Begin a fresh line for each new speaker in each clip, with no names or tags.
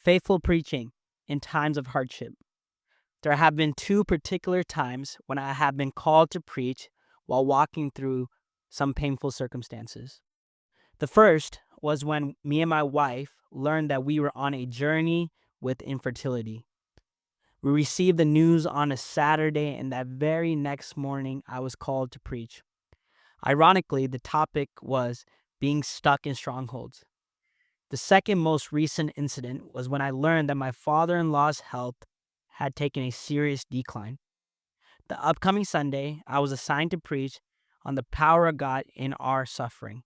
Faithful preaching in times of hardship. There have been two particular times when I have been called to preach while walking through some painful circumstances. The first was when me and my wife learned that we were on a journey with infertility. We received the news on a Saturday, and that very next morning, I was called to preach. Ironically, the topic was being stuck in strongholds. The second most recent incident was when I learned that my father in law's health had taken a serious decline. The upcoming Sunday, I was assigned to preach on the power of God in our suffering.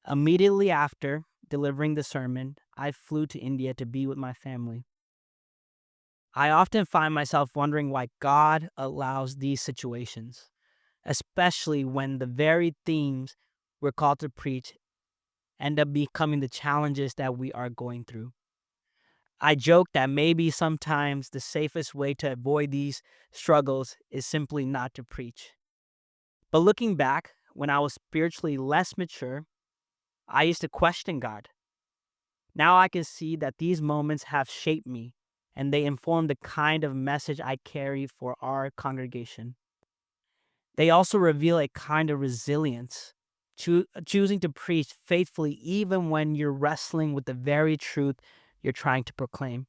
Immediately after delivering the sermon, I flew to India to be with my family. I often find myself wondering why God allows these situations, especially when the very themes we're called to preach end up becoming the challenges that we are going through. I joke that maybe sometimes the safest way to avoid these struggles is simply not to preach. But looking back, when I was spiritually less mature, I used to question God. Now I can see that these moments have shaped me and they inform the kind of message I carry for our congregation. They also reveal a kind of resilience, choosing to preach faithfully even when you're wrestling with the very truth you're trying to proclaim.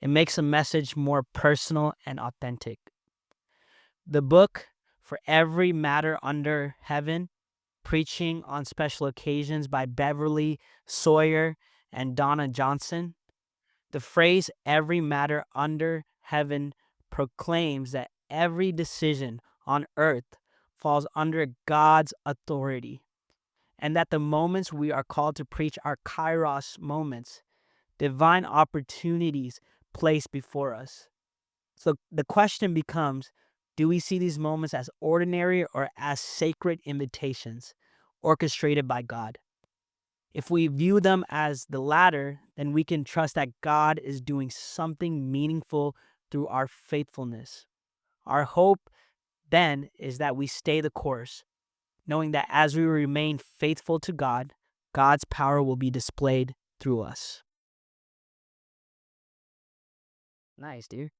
It makes a message more personal and authentic. The book, For Every Matter Under Heaven, Preaching on Special Occasions by Beverly Sawyer and Donna Johnson. The phrase every matter under heaven proclaims that every decision on earth falls under God's authority, and that the moments we are called to preach are kairos moments, divine opportunities placed before us. So the question becomes, do we see these moments as ordinary or as sacred invitations orchestrated by God? If we view them as the latter, then we can trust that God is doing something meaningful through our faithfulness. Our hope then is that we stay the course, knowing that as we remain faithful to God, God's power will be displayed through us.
Nice, dude.